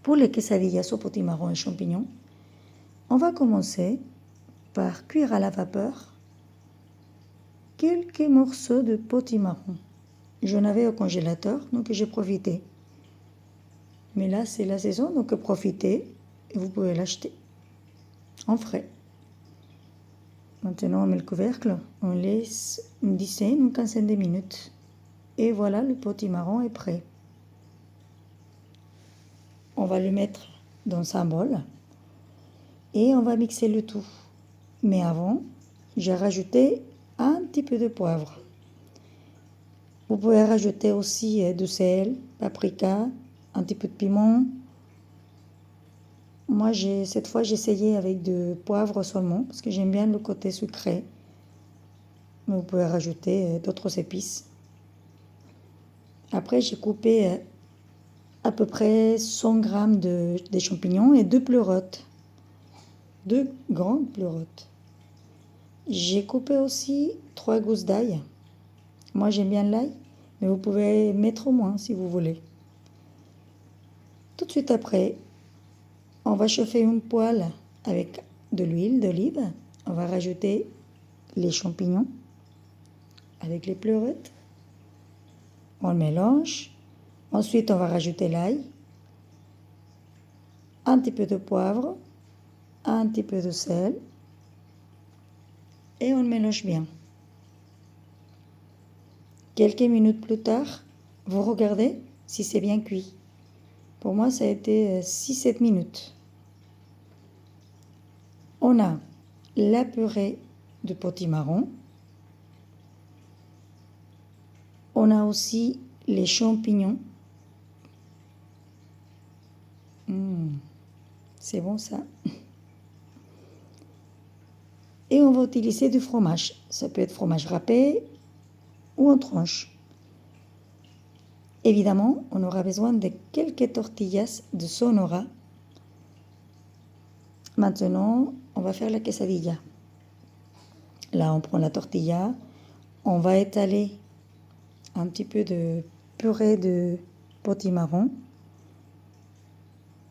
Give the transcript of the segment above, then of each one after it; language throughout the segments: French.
Pour les quesadillas au potimarron et champignons, on va commencer par cuire à la vapeur quelques morceaux de potimarron. J'en avais au congélateur, donc j'ai profité. Mais là, c'est la saison, donc profitez et vous pouvez l'acheter en frais. Maintenant, on met le couvercle, on laisse une dizaine, une quinzaine de minutes. Et voilà, le potimarron est prêt. On va le mettre dans un bol et on va mixer le tout. Mais avant, j'ai rajouté un petit peu de poivre. Vous pouvez rajouter aussi du sel, paprika, un petit peu de piment. Moi, cette fois, j'ai essayé avec du poivre seulement parce que j'aime bien le côté sucré. Mais vous pouvez rajouter d'autres épices. Après, j'ai coupé à peu près 100 g de champignons et 2 pleurotes. 2 grandes pleurotes. J'ai coupé aussi 3 gousses d'ail. Moi, j'aime bien l'ail, mais vous pouvez mettre au moins si vous voulez. Tout de suite après, on va chauffer une poêle avec de l'huile d'olive. On va rajouter les champignons avec les pleurotes. On le mélange. Ensuite, on va rajouter l'ail, un petit peu de poivre, un petit peu de sel et on le mélange bien. Quelques minutes plus tard, vous regardez si c'est bien cuit. Pour moi, ça a été 6-7 minutes. On a la purée de potimarron. On a aussi les champignons. C'est bon ça. Et on va utiliser du fromage. Ça peut être fromage râpé ou en tranches. Évidemment, on aura besoin de quelques tortillas de Sonora. Maintenant, on va faire la quesadilla. Là, on prend la tortilla. On va étaler un petit peu de purée de potimarron.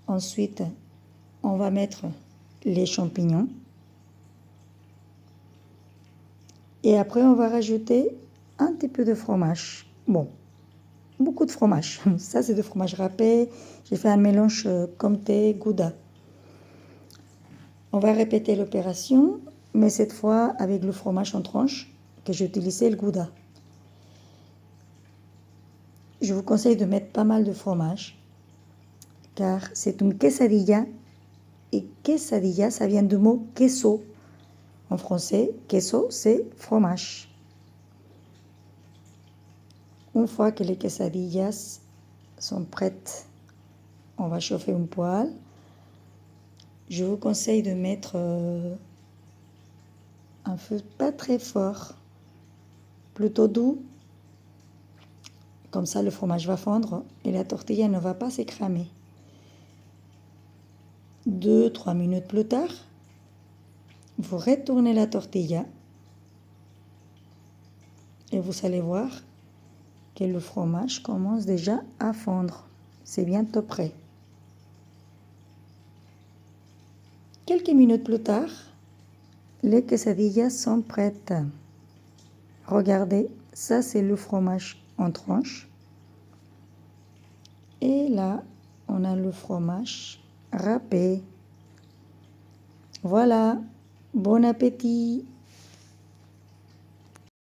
Ensuite, on va mettre les champignons. Et après, on va rajouter un petit peu de fromage. Bon, beaucoup de fromage. Ça, c'est du fromage râpé. J'ai fait un mélange Comté Gouda. On va répéter l'opération, mais cette fois avec le fromage en tranches que j'ai utilisé, le Gouda. Je vous conseille de mettre pas mal de fromage, car c'est une quesadilla. Et quesadilla, ça vient du mot queso. En français, queso, c'est fromage. Une fois que les quesadillas sont prêtes, on va chauffer une poêle. Je vous conseille de mettre un feu pas très fort, plutôt doux. Comme ça, le fromage va fondre et la tortilla ne va pas s'écramer. 2-3 minutes plus tard, vous retournez la tortilla et vous allez voir que le fromage commence déjà à fondre. C'est bientôt prêt. Quelques minutes plus tard, les quesadillas sont prêtes. Regardez, ça c'est le fromage en tranches. Et là, on a le fromage râpé. Voilà, bon appétit!